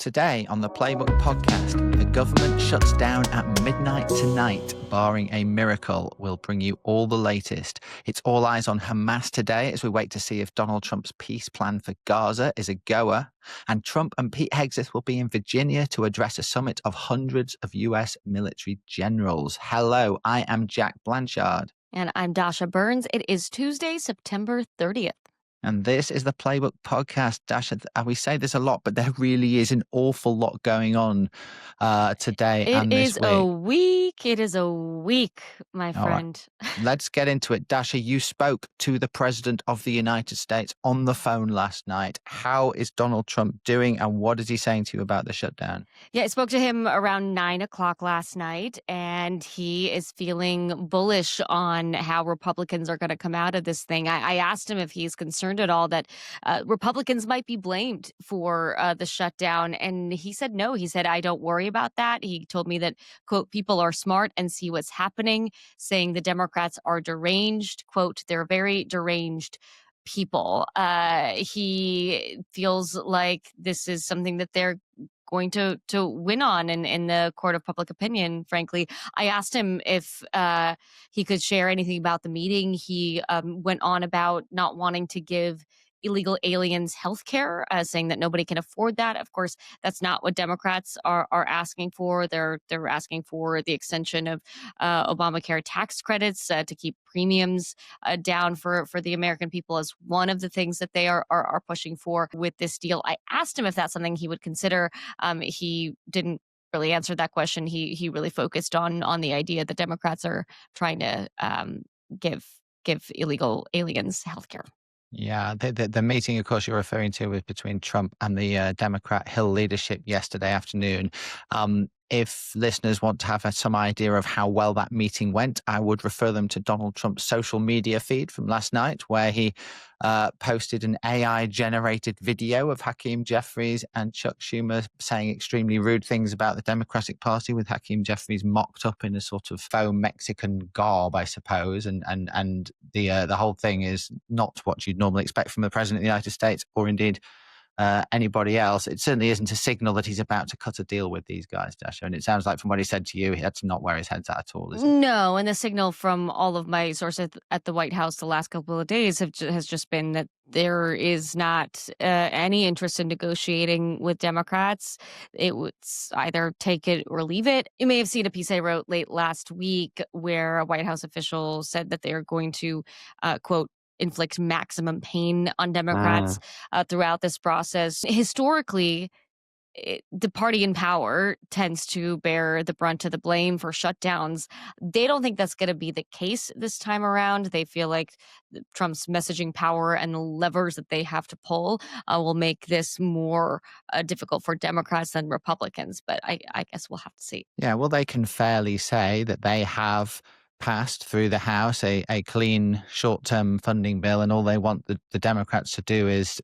Today on the Playbook Podcast, the government shuts down at midnight tonight, barring a miracle. We'll bring you all the latest. It's all eyes on Hamas today as we wait to see if Donald Trump's peace plan for Gaza is a goer. And Trump and Pete Hegseth will be in Virginia to address a summit of hundreds of US military generals. Hello, I am Jack Blanchard. And I'm Dasha Burns. It is Tuesday, September 30th. And this is the Playbook Podcast. Dasha, we say this a lot, but there really is an awful lot going on today and this week. It is a week, my friend. Right. Let's get into it. Dasha, you spoke to the President of the United States on the phone last night. How is Donald Trump doing and what is he saying to you about the shutdown? Yeah, I spoke to him around 9 o'clock last night, and he is feeling bullish on how Republicans are going to come out of this thing. I asked him if he's concerned at all that Republicans might be blamed for the shutdown. And he said no. He said, I don't worry about that. He told me that, quote, people are smart and see what's happening, saying the Democrats are deranged. Quote, they're very deranged people. He feels like this is something that they're going to win on in the court of public opinion, frankly. I asked him if he could share anything about the meeting. He went on about not wanting to give illegal aliens health care, saying that nobody can afford that. Of course, that's not what Democrats are asking for. They're asking for the extension of Obamacare tax credits to keep premiums down for the American people as one of the things that they are pushing for with this deal. I asked him if that's something he would consider. He didn't really answer that question. He really focused on the idea that Democrats are trying to give illegal aliens health care. Yeah, the meeting, of course, you're referring to was between Trump and the Democrat Hill leadership yesterday afternoon. If listeners want to have some idea of how well that meeting went, I would refer them to Donald Trump's social media feed from last night, where he posted an AI-generated video of Hakeem Jeffries and Chuck Schumer saying extremely rude things about the Democratic Party, with Hakeem Jeffries mocked up in a sort of faux Mexican garb, I suppose. And the whole thing is not what you'd normally expect from the President of the United States, or indeed anybody else. It certainly isn't a signal that he's about to cut a deal with these guys, Dasha. And it sounds like from what he said to you, that's not where his head's at all, is it? No, and the signal from all of my sources at the White House the last couple of days has just been that there is not any interest in negotiating with Democrats. It would either take it or leave it. You may have seen a piece I wrote late last week where a White House official said that they are going to, quote, inflict maximum pain on Democrats throughout this process. Historically, the party in power tends to bear the brunt of the blame for shutdowns. They don't think that's going to be the case this time around. They feel like Trump's messaging power and the levers that they have to pull will make this more difficult for Democrats than Republicans. But I guess we'll have to see. Yeah, well, they can fairly say that they have passed through the House a clean short-term funding bill, and all they want the Democrats to do is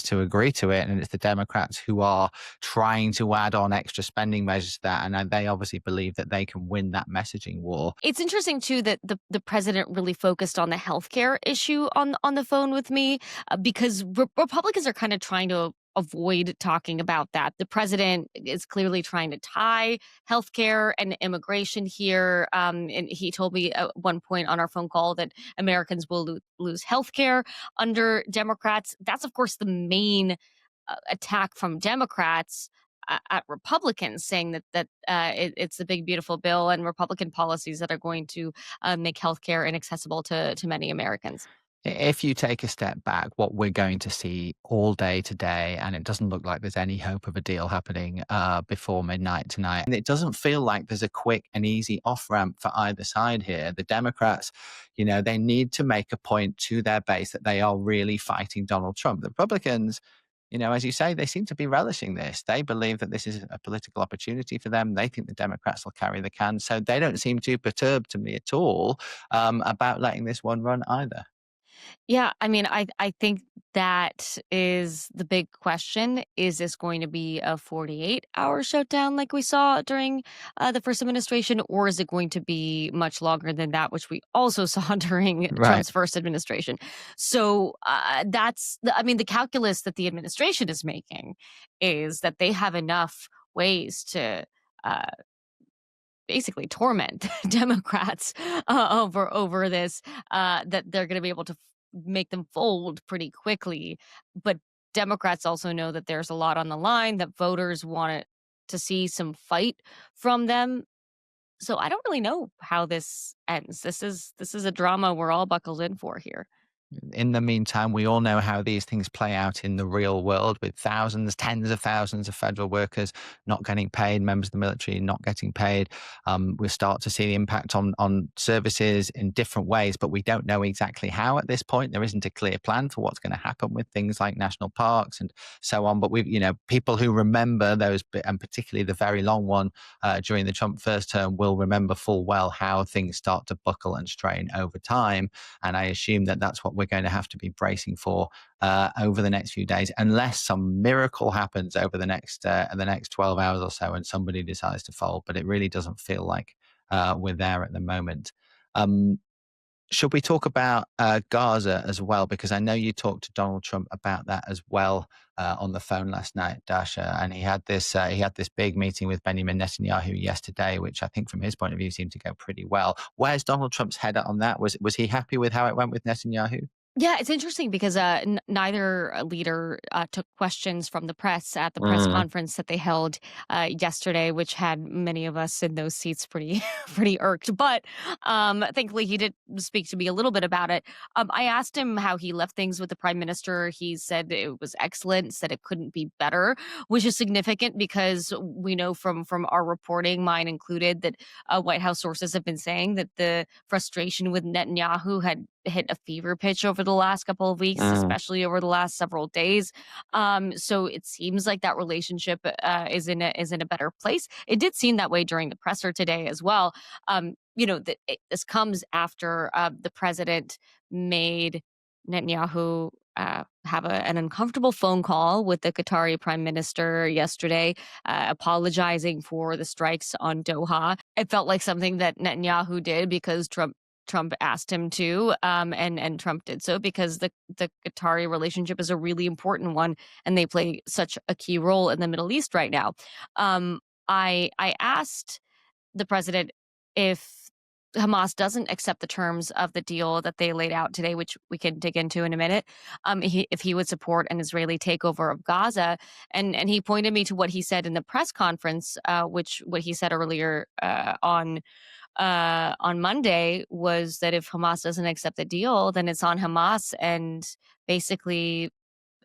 to agree to it. And it's the Democrats who are trying to add on extra spending measures to that, and they obviously believe that they can win that messaging war. It's interesting too that the president really focused on the healthcare issue on the phone with me because Republicans are kind of trying to avoid talking about that. The president is clearly trying to tie healthcare and immigration here. And he told me at one point on our phone call that Americans will lose healthcare under Democrats. That's, of course, the main attack from Democrats at Republicans, saying that it's the big, beautiful bill and Republican policies that are going to make healthcare inaccessible to many Americans. If you take a step back, what we're going to see all day today, and it doesn't look like there's any hope of a deal happening before midnight tonight. And it doesn't feel like there's a quick and easy off-ramp for either side here. The Democrats, they need to make a point to their base that they are really fighting Donald Trump. The Republicans, as you say, they seem to be relishing this. They believe that this is a political opportunity for them. They think the Democrats will carry the can. So they don't seem too perturbed to me at all about letting this one run either. Yeah, I mean, I think that is the big question. Is this going to be a 48-hour shutdown like we saw during the first administration, or is it going to be much longer than that, which we also saw during Right. Trump's first administration? So I mean, the calculus that the administration is making is that they have enough ways to. Uh, Basically torment Democrats over this, that they're going to be able to make them fold pretty quickly. But Democrats also know that there's a lot on the line, that voters want to see some fight from them. So I don't really know how this ends. This is a drama we're all buckled in for here. In the meantime, we all know how these things play out in the real world with thousands, tens of thousands of federal workers not getting paid, members of the military not getting paid. We'll start to see the impact on services in different ways, but we don't know exactly how at this point. There isn't a clear plan for what's going to happen with things like national parks and so on. But people who remember those, and particularly the very long one during the Trump first term, will remember full well how things start to buckle and strain over time. And I assume that that's what we're going to have to be bracing for over the next few days, unless some miracle happens over the next 12 hours or so, and somebody decides to fold. But it really doesn't feel like we're there at the moment. Um, should we talk about Gaza as well? Because I know you talked to Donald Trump about that as well on the phone last night, Dasha, and he had this big meeting with Benjamin Netanyahu yesterday, which I think from his point of view seemed to go pretty well. Where's Donald Trump's head on that? Was he happy with how it went with Netanyahu? Yeah, it's interesting because neither leader took questions from the press at the press Mm. conference that they held yesterday, which had many of us in those seats pretty pretty irked. But thankfully, he did speak to me a little bit about it. I asked him how he left things with the prime minister. He said it was excellent, said it couldn't be better, which is significant because we know from our reporting, mine included, that White House sources have been saying that the frustration with Netanyahu had hit a fever pitch over the last couple of weeks, Mm. especially over the last several days. So it seems like that relationship is in a better place. It did seem that way during the presser today as well. This comes after the president made Netanyahu have an uncomfortable phone call with the Qatari prime minister yesterday, apologizing for the strikes on Doha. It felt like something that Netanyahu did because Trump asked him to, and Trump did so because the Qatari relationship is a really important one, and they play such a key role in the Middle East right now. I asked the president if Hamas doesn't accept the terms of the deal that they laid out today, which we can dig into in a minute, if he would support an Israeli takeover of Gaza, and he pointed me to what he said in the press conference, which what he said earlier on Monday was that if Hamas doesn't accept the deal, then it's on Hamas, and basically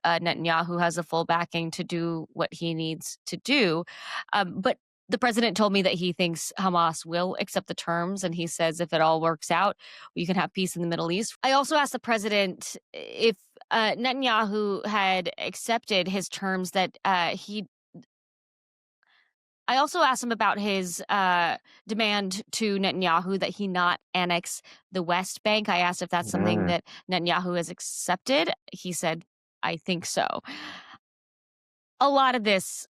Netanyahu has the full backing to do what he needs to do. But the president told me that he thinks Hamas will accept the terms, and he says if it all works out, you can have peace in the Middle East. I also asked the president if Netanyahu had accepted his terms that he I also asked him about his demand to Netanyahu that he not annex the West Bank. I asked if that's something Mm. that Netanyahu has accepted. He said, I think so. A lot of this,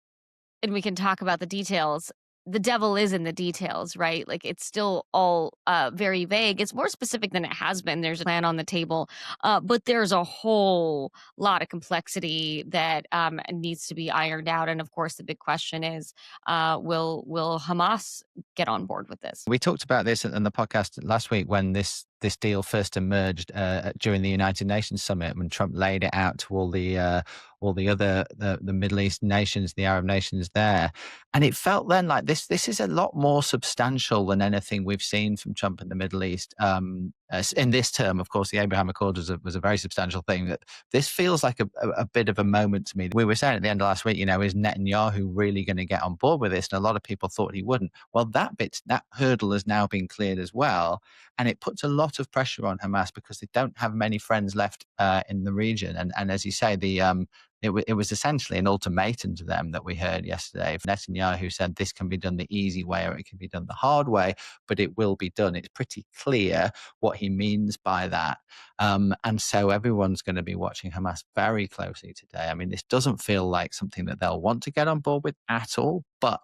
and we can talk about the details. The devil is in the details, right? Like it's still all very vague. It's more specific than it has been. There's a plan on the table, but there's a whole lot of complexity that needs to be ironed out. And of course, the big question is, will Hamas get on board with this? We talked about this in the podcast last week when this deal first emerged during the United Nations summit, when Trump laid it out to all the Middle East nations, the Arab nations there, and it felt then like this is a lot more substantial than anything we've seen from Trump in the Middle East. In this term, of course, the Abraham Accords was a very substantial thing. That this feels like a bit of a moment to me. We were saying at the end of last week, is Netanyahu really going to get on board with this? And a lot of people thought he wouldn't. Well, that hurdle has now been cleared as well, and it puts a lot of pressure on Hamas because they don't have many friends left in the region. And as you say, it was essentially an ultimatum to them that we heard yesterday. Netanyahu said this can be done the easy way or it can be done the hard way, but it will be done. It's pretty clear what he means by that. And so everyone's going to be watching Hamas very closely today. I mean, this doesn't feel like something that they'll want to get on board with at all, but,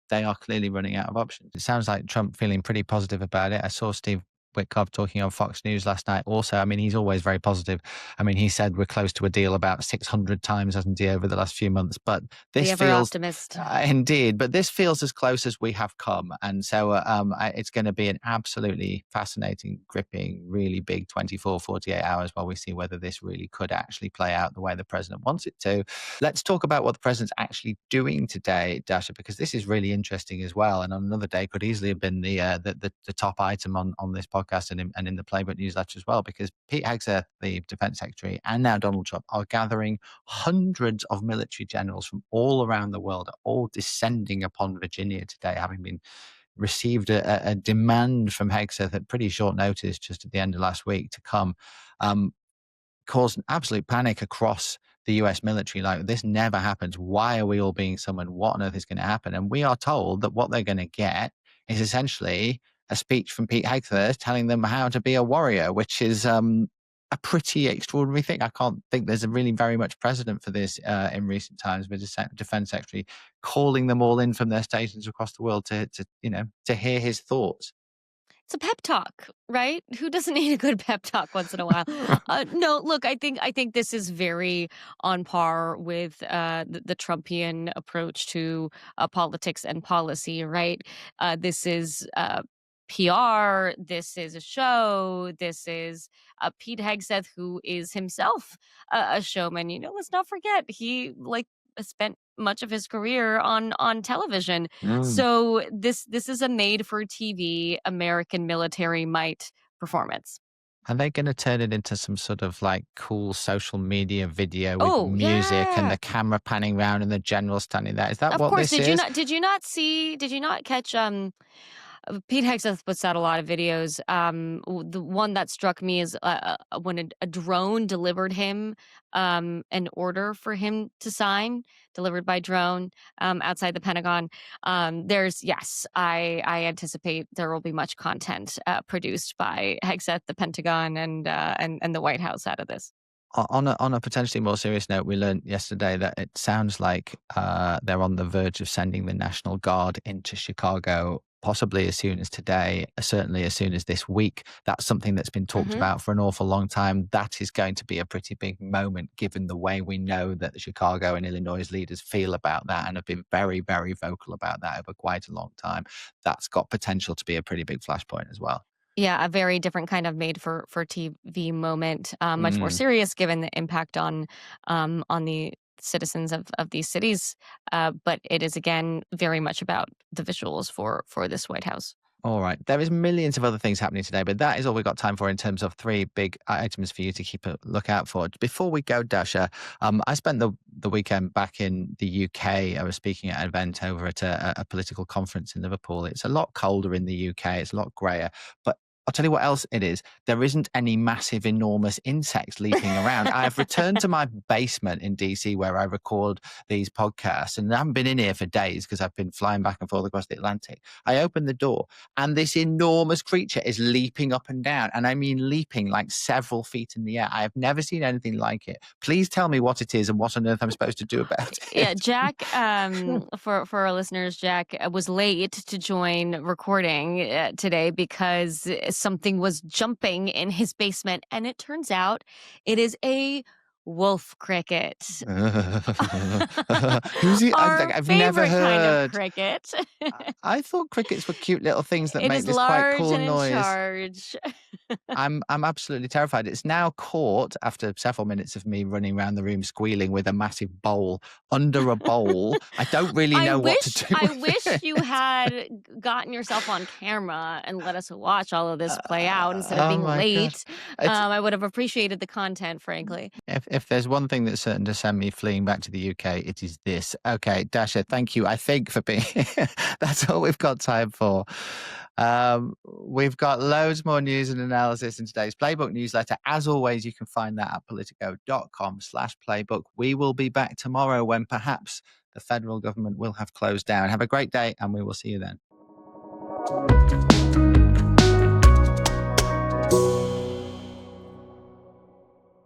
they are clearly running out of options. It sounds like Trump feeling pretty positive about it. I saw Steve Witkoff talking on Fox News last night also. I mean, he's always very positive. I mean, he said we're close to a deal about 600 times, hasn't he, over the last few months? But this the ever feels optimist. Indeed, but this feels as close as we have come. And so it's going to be an absolutely fascinating, gripping, really big 24, 48 hours while we see whether this really could actually play out the way the president wants it to. Let's talk about what the president's actually doing today, Dasha, because this is really interesting as well. And on another day could easily have been the top item on this podcast and in the Playbook newsletter as well, because Pete Hegseth, the Defense Secretary, and now Donald Trump are gathering hundreds of military generals from all around the world, all descending upon Virginia today, having been received a demand from Hegseth at pretty short notice just at the end of last week to come, caused an absolute panic across the US military. Like, this never happens. Why are we all being summoned? What on earth is going to happen? And we are told that what they're going to get is essentially a speech from Pete Hegseth telling them how to be a warrior, which is a pretty extraordinary thing. I can't think there's a really very much precedent for this in recent times, with the Defense Secretary calling them all in from their stations across the world to hear his thoughts. It's a pep talk, right? Who doesn't need a good pep talk once in a while? No, look, I think this is very on par with the Trumpian approach to politics and policy, right? This is PR. This is a show. This is Pete Hegseth, who is himself a showman. Let's not forget he spent much of his career on television. So this is a made for TV American military might performance. Are they going to turn it into some sort of like cool social media video with music and the camera panning around and the general standing there? Is that of what course, this is? Did you not catch Pete Hegseth puts out a lot of videos. The one that struck me is when a drone delivered him an order for him to sign, delivered by drone outside the Pentagon. I anticipate there will be much content produced by Hegseth, the Pentagon, and the White House out of this. On a potentially more serious note, we learned yesterday that it sounds like they're on the verge of sending the National Guard into Chicago, possibly as soon as today, certainly as soon as this week. That's something that's been talked about for an awful long time. That is going to be a pretty big moment, given the way we know that the Chicago and Illinois leaders feel about that and have been very, very vocal about that over quite a long time. That's got potential to be a pretty big flashpoint as well. Yeah, a very different kind of made for TV moment, much more serious given the impact on the citizens of these cities. But it is, again, very much about the visuals for this White House. All right. There is millions of other things happening today, but that is all we've got time for in terms of three big items for you to keep a lookout for. Before we go, Dasha, I spent the weekend back in the UK. I was speaking at an event over at a political conference in Liverpool. It's a lot colder in the UK. It's a lot grayer, but I'll tell you what else it is. There isn't any massive, enormous insects leaping around. I've returned to my basement in DC where I record these podcasts, and I haven't been in here for days because I've been flying back and forth across the Atlantic. I open the door and this enormous creature is leaping up and down. And I mean leaping like several feet in the air. I have never seen anything like it. Please tell me what it is and what on earth I'm supposed to do about it. Yeah, Jack, for our listeners, Jack was late to join recording today because something was jumping in his basement, and it turns out it is a wolf cricket. Who's he? I've never heard. Kind of cricket. I thought crickets were cute little things that it make is this large quite cool and noise. In charge. I'm absolutely terrified. It's now caught after several minutes of me running around the room squealing with a massive bowl under a bowl. I don't really know what to do. I wish you had gotten yourself on camera and let us watch all of this play out instead of being late. I would have appreciated the content, frankly. If there's one thing that's certain to send me fleeing back to the UK, it is this. Okay, Dasha, thank you, I think, for being here. That's all we've got time for. We've got loads more news and analysis in today's Playbook newsletter. As always, you can find that at politico.com/playbook. We will be back tomorrow when perhaps the federal government will have closed down. Have a great day, and we will see you then.